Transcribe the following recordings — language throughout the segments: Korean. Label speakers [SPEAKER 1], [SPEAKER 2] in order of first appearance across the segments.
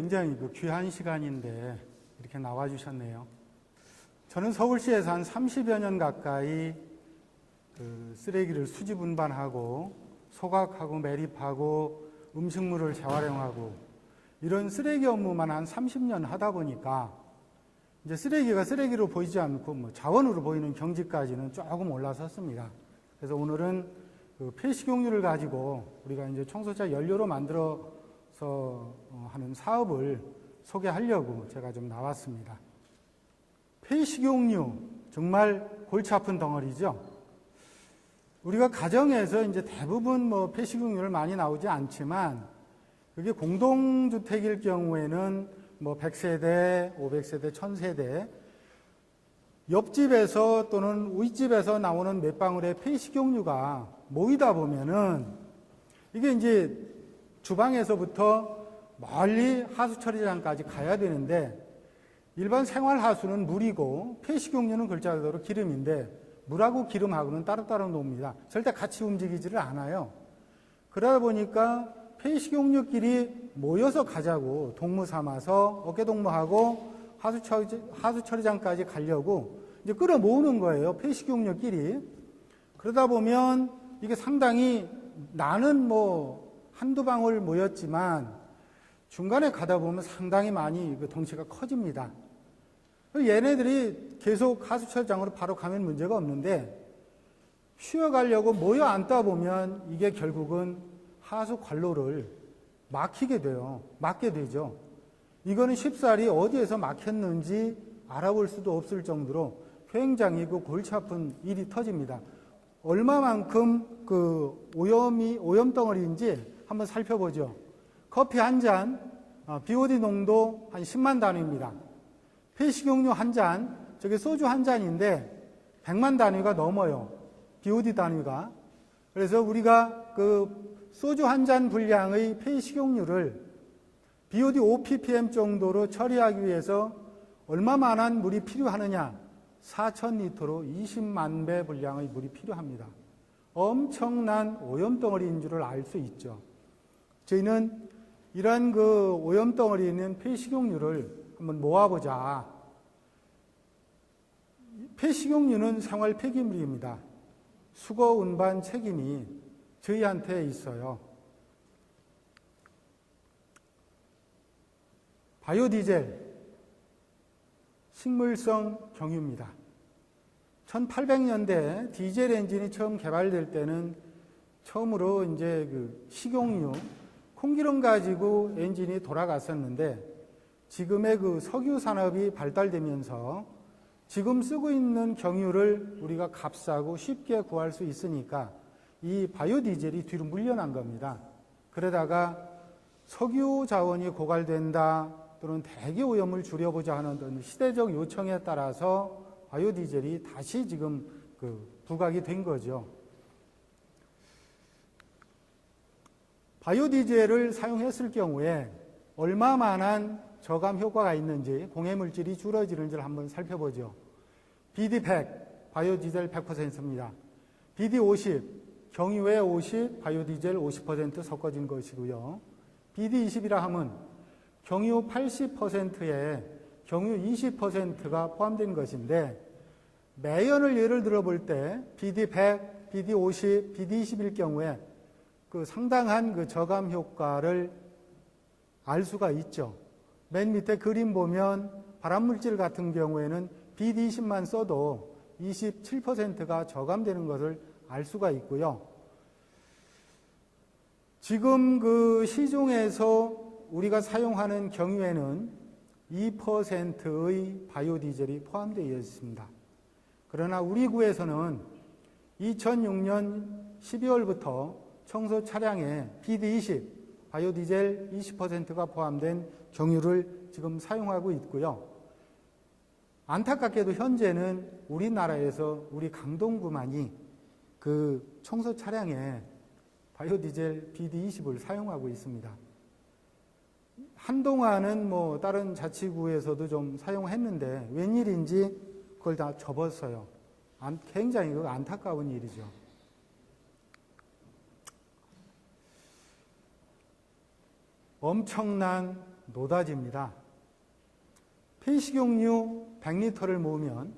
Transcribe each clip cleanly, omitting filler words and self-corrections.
[SPEAKER 1] 굉장히 귀한 시간인데 이렇게 나와주셨네요. 저는 서울시에서 한 30여 년 가까이 쓰레기를 수집 운반하고 소각하고 매립하고 음식물을 재활용하고 이런 쓰레기 업무만 한 30년 하다 보니까 이제 쓰레기가 쓰레기로 보이지 않고 자원으로 보이는 경지까지는 조금 올라섰습니다. 그래서 오늘은 폐식용유를 가지고 우리가 이제 청소차 연료로 만들어서 하는 사업을 소개하려고 제가 좀 나왔습니다. 폐식용유 정말 골치 아픈 덩어리죠. 우리가 가정에서 이제 대부분 폐식용유를 많이 나오지 않지만 그게 공동주택일 경우에는 100세대, 500세대, 1000세대 옆집에서 또는 윗집에서 나오는 몇 방울의 폐식용유가 모이다 보면은 이게 이제 주방에서부터 멀리 하수처리장까지 가야 되는데 일반 생활하수는 물이고 폐식용유는 글자 그대로 기름인데 물하고 기름하고는 따로따로 놉니다. 절대 같이 움직이지를 않아요. 그러다 보니까 폐식용유끼리 모여서 가자고 동무 삼아서 어깨동무하고 하수처리장까지 가려고 이제 끌어모으는 거예요. 폐식용유끼리. 그러다 보면 이게 상당히 나는 한두 방울 모였지만 중간에 가다 보면 상당히 많이 덩치가 커집니다. 얘네들이 계속 하수처리장으로 바로 가면 문제가 없는데 쉬어가려고 모여 앉다 보면 이게 결국은 하수 관로를 막히게 돼요. 막게 되죠. 이거는 쉽사리 어디에서 막혔는지 알아볼 수도 없을 정도로 굉장히 골치 아픈 일이 터집니다. 얼마만큼 오염 덩어리인지 한번 살펴보죠. 커피 한 잔, BOD 농도 한 10만 단위입니다. 폐식용유 한 잔, 저게 소주 한 잔인데 100만 단위가 넘어요. BOD 단위가. 그래서 우리가 소주 한 잔 분량의 폐식용유를 BOD 5ppm 정도로 처리하기 위해서 얼마만한 물이 필요하느냐? 4,000리터로 20만 배 분량의 물이 필요합니다. 엄청난 오염덩어리인 줄을 알 수 있죠. 저희는 이러한 오염덩어리 있는 폐식용유를 한번 모아보자. 폐식용유는 생활 폐기물입니다. 수거 운반 책임이 저희한테 있어요. 바이오디젤, 식물성 경유입니다. 1800년대 디젤 엔진이 처음 개발될 때는 처음으로 이제 식용유, 콩기름 가지고 엔진이 돌아갔었는데 지금의 석유 산업이 발달되면서 지금 쓰고 있는 경유를 우리가 값싸고 쉽게 구할 수 있으니까 이 바이오디젤이 뒤로 물려난 겁니다. 그러다가 석유 자원이 고갈된다 또는 대기 오염을 줄여보자 하는 시대적 요청에 따라서 바이오디젤이 다시 지금 부각이 된 거죠. 바이오디젤을 사용했을 경우에 얼마만한 저감 효과가 있는지, 공해물질이 줄어지는지를 한번 살펴보죠. BD100, 바이오디젤 100%입니다. BD50, 경유에 50, 바이오디젤 50% 섞어진 것이고요. BD20이라 하면 경유 80%에 경유 20%가 포함된 것인데 매연을 예를 들어 볼 때 BD100, BD50, BD20일 경우에 상당한 저감 효과를 알 수가 있죠. 맨 밑에 그림 보면 발암물질 같은 경우에는 BD20만 써도 27%가 저감되는 것을 알 수가 있고요. 지금 시중에서 우리가 사용하는 경유에는 2%의 바이오디젤이 포함되어 있습니다. 그러나 우리 구에서는 2006년 12월부터 청소 차량에 BD20, 바이오디젤 20%가 포함된 경유를 지금 사용하고 있고요. 안타깝게도 현재는 우리나라에서 우리 강동구만이 청소 차량에 바이오디젤 BD20을 사용하고 있습니다. 한동안은 다른 자치구에서도 좀 사용했는데 웬일인지 그걸 다 접었어요. 굉장히 안타까운 일이죠. 엄청난 노다지입니다. 폐식용유 100리터를 모으면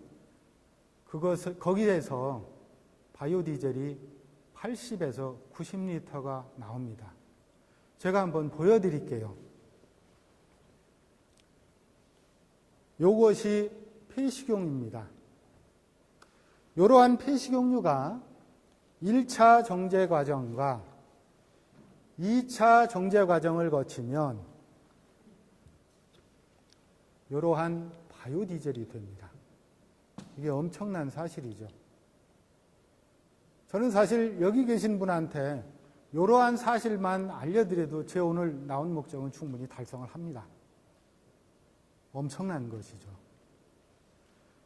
[SPEAKER 1] 거기에서 바이오디젤이 80에서 90리터가 나옵니다. 제가 한번 보여드릴게요. 요것이 폐식용유입니다. 이러한 폐식용유가 1차 정제 과정과 2차 정제 과정을 거치면 이러한 바이오디젤이 됩니다. 이게 엄청난 사실이죠. 저는 사실 여기 계신 분한테 이러한 사실만 알려드려도 제 오늘 나온 목적은 충분히 달성을 합니다. 엄청난 것이죠.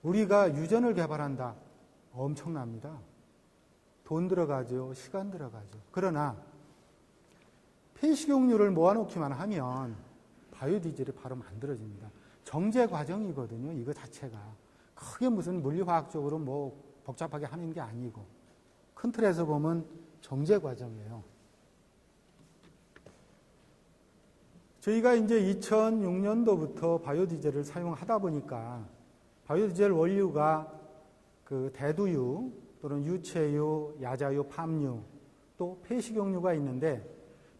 [SPEAKER 1] 우리가 유전을 개발한다. 엄청납니다. 돈 들어가죠. 시간 들어가죠. 그러나 폐식용유를 모아놓기만 하면 바이오디젤이 바로 만들어집니다. 정제 과정이거든요. 이거 자체가. 크게 무슨 물리화학적으로 뭐 복잡하게 하는 게 아니고 큰 틀에서 보면 정제 과정이에요. 저희가 이제 2006년도부터 바이오디젤을 사용하다 보니까 바이오디젤 원료가 그 대두유 또는 유채유, 야자유, 팜유 또 폐식용유가 있는데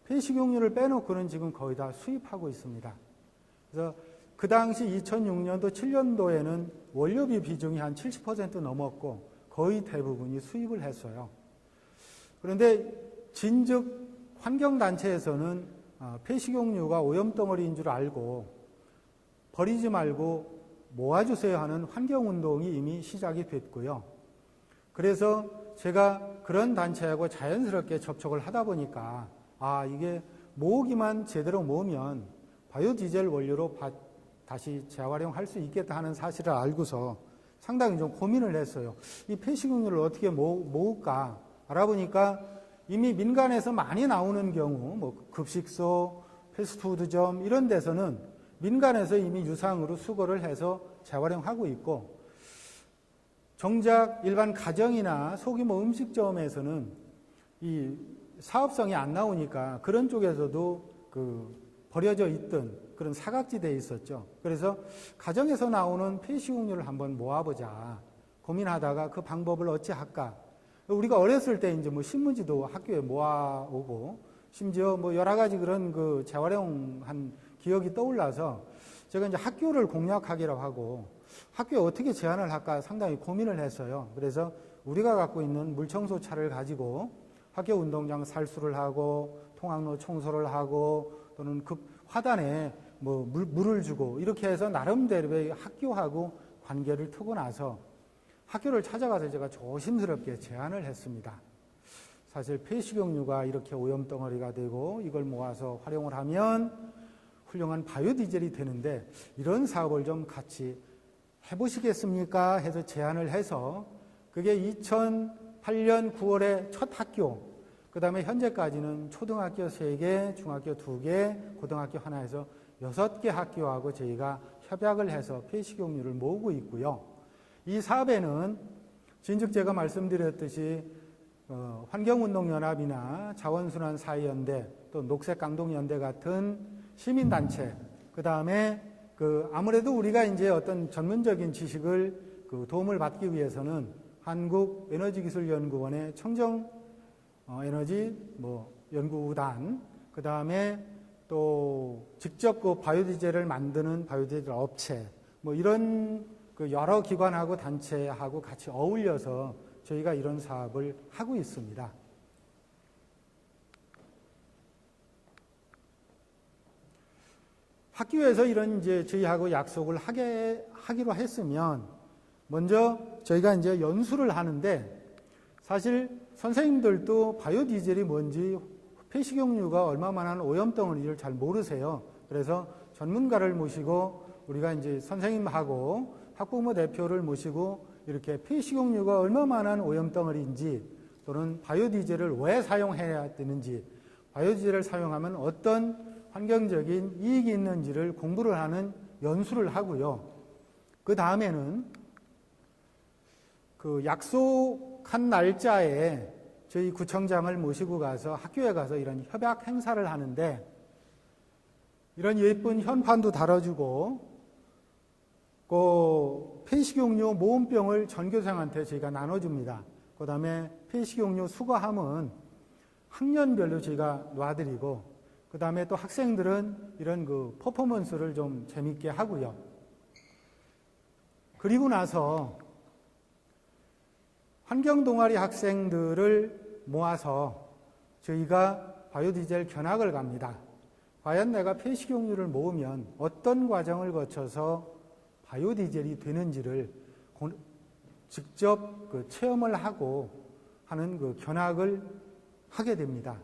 [SPEAKER 1] 폐식용유를 빼놓고는 지금 거의 다 수입하고 있습니다. 그래서 그 당시 2006년도, 7년도에는 원료비 비중이 한 70% 넘었고 거의 대부분이 수입을 했어요. 그런데 진즉 환경단체에서는 폐식용유가 오염덩어리인 줄 알고 버리지 말고 모아주세요 하는 환경운동이 이미 시작이 됐고요. 그래서 제가 그런 단체하고 자연스럽게 접촉을 하다 보니까 이게 모으기만 제대로 모으면 바이오디젤 원료로 다시 재활용할 수 있겠다 하는 사실을 알고서 상당히 좀 고민을 했어요. 이 폐식용유를 어떻게 모을까 알아보니까 이미 민간에서 많이 나오는 경우 뭐 급식소, 패스트푸드점 이런 데서는 민간에서 이미 유상으로 수거를 해서 재활용하고 있고 정작 일반 가정이나 소규모 음식점에서는 이 사업성이 안 나오니까 그런 쪽에서도 버려져 있던 그런 사각지대에 있었죠. 그래서 가정에서 나오는 폐식용유를 한번 모아보자 고민하다가 그 방법을 어찌 할까. 우리가 어렸을 때 이제 뭐 신문지도 학교에 모아오고 심지어 뭐 여러 가지 그런 그 재활용한 기억이 떠올라서 제가 이제 학교를 공략하기로 하고 학교에 어떻게 제안을 할까 상당히 고민을 했어요. 그래서 우리가 갖고 있는 물청소차를 가지고 학교 운동장 살수를 하고 통학로 청소를 하고 또는 급 화단에 뭐 물을 주고 이렇게 해서 나름대로의 학교하고 관계를 트고 나서 학교를 찾아가서 제가 조심스럽게 제안을 했습니다. 사실 폐식용유가 이렇게 오염덩어리가 되고 이걸 모아서 활용을 하면 훌륭한 바이오디젤이 되는데 이런 사업을 좀 같이 해보시겠습니까? 해서 제안을 해서 그게 2008년 9월에 첫 학교, 그 다음에 현재까지는 초등학교 3개, 중학교 2개, 고등학교 하나 해서 6개 학교하고 저희가 협약을 해서 폐식용유를 모으고 있고요. 이 사업에는 진즉 제가 말씀드렸듯이 환경운동연합이나 자원순환사회연대 또 녹색강동연대 같은 시민단체 그 다음에 아무래도 우리가 이제 어떤 전문적인 지식을 도움을 받기 위해서는 한국에너지기술연구원의 청정에너지 연구단 그 다음에 또 직접 바이오디젤을 만드는 바이오디젤 업체 이런 여러 기관하고 단체하고 같이 어울려서 저희가 이런 사업을 하고 있습니다. 학교에서 이런 이제 저희하고 약속을 하기로 했으면 먼저 저희가 이제 연수를 하는데 사실 선생님들도 바이오디젤이 뭔지 폐식용유가 얼마만한 오염덩어리를 잘 모르세요. 그래서 전문가를 모시고 우리가 이제 선생님하고 학부모 대표를 모시고 이렇게 폐식용유가 얼마만한 오염덩어리인지 또는 바이오디젤을 왜 사용해야 되는지 바이오디젤을 사용하면 어떤 환경적인 이익이 있는지를 공부를 하는 연수를 하고요. 그 다음에는 약속한 날짜에 저희 구청장을 모시고 가서 학교에 가서 이런 협약 행사를 하는데 이런 예쁜 현판도 달아주고, 그 폐식용료 모음병을 전교생한테 저희가 나눠줍니다. 그 다음에 폐식용료 수거함은 학년별로 저희가 놔드리고, 그 다음에 또 학생들은 이런 그 퍼포먼스를 좀 재밌게 하고요. 그리고 나서 환경동아리 학생들을 모아서 저희가 바이오디젤 견학을 갑니다. 과연 내가 폐식용료를 모으면 어떤 과정을 거쳐서 바이오디젤이 되는지를 직접 그 체험을 하고 하는 그 견학을 하게 됩니다.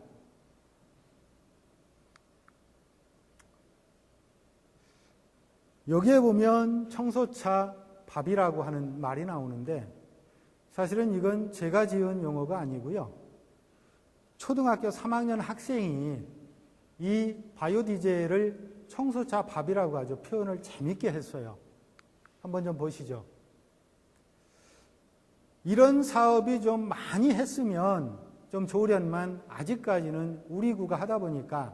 [SPEAKER 1] 여기에 보면 청소차 밥이라고 하는 말이 나오는데, 사실은 이건 제가 지은 용어가 아니고요. 초등학교 3학년 학생이 이 바이오디젤을 청소차 밥이라고 아주 표현을 재밌게 했어요. 한번 좀 보시죠. 이런 사업이 좀 많이 했으면 좀 좋으련만 아직까지는 우리 구가 하다 보니까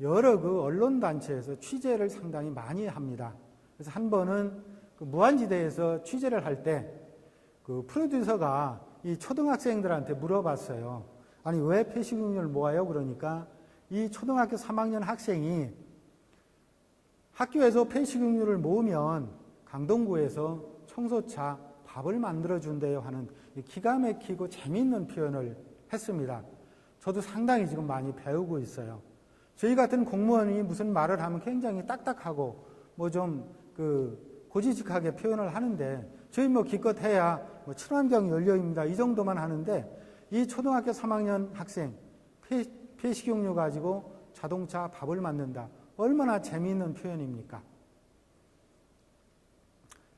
[SPEAKER 1] 여러 그 언론단체에서 취재를 상당히 많이 합니다. 그래서 한 번은 그 무한지대에서 취재를 할 때 그 프로듀서가 이 초등학생들한테 물어봤어요. 아니, 왜 폐식용료를 모아요? 그러니까 이 초등학교 3학년 학생이 학교에서 폐식용료를 모으면 강동구에서 청소차 밥을 만들어준대요 하는 기가 막히고 재미있는 표현을 했습니다. 저도 상당히 지금 많이 배우고 있어요. 저희 같은 공무원이 무슨 말을 하면 굉장히 딱딱하고 뭐 좀 고지식하게 표현을 하는데, 저희 뭐 기껏 해야 뭐 친환경 연료입니다 이 정도만 하는데, 이 초등학교 3학년 학생 폐식용료 가지고 자동차 밥을 만든다. 얼마나 재미있는 표현입니까?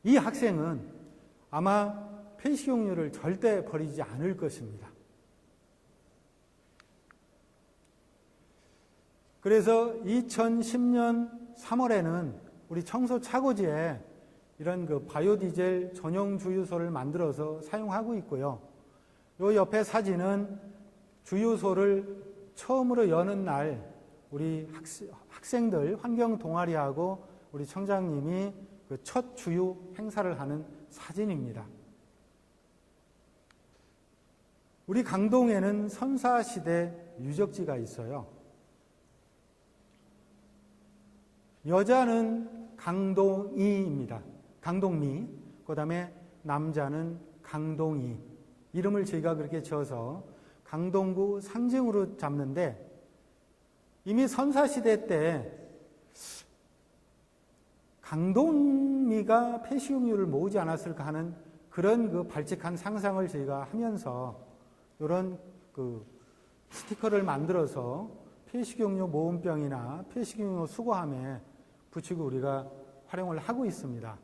[SPEAKER 1] 이 학생은 아마 폐식용료를 절대 버리지 않을 것입니다. 그래서 2010년 3월에는 우리 청소차고지에 이런 그 바이오디젤 전용 주유소를 만들어서 사용하고 있고요. 요 옆에 사진은 주유소를 처음으로 여는 날 우리 학생들 환경 동아리하고 우리 청장님이 그 첫 주유 행사를 하는 사진입니다. 우리 강동에는 선사시대 유적지가 있어요. 여자는 강동이입니다. 강동미. 그 다음에 남자는 강동이. 이름을 저희가 그렇게 지어서 강동구 상징으로 잡는데, 이미 선사시대 때 강동미가 폐식용료를 모으지 않았을까 하는 그런 그 발칙한 상상을 저희가 하면서 이런 그 스티커를 만들어서 폐식용료 모음병이나 폐식용료 수거함에 붙이고 우리가 활용을 하고 있습니다.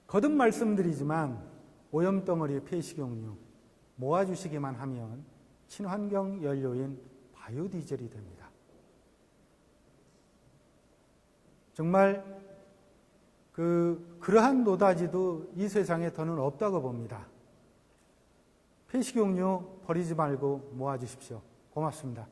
[SPEAKER 1] 거듭 말씀드리지만 오염덩어리 폐식용료 모아주시기만 하면 친환경 연료인 바이오디젤이 됩니다. 정말 그러한 노다지도 이 세상에 더는 없다고 봅니다. 폐식용료 버리지 말고 모아주십시오. 고맙습니다.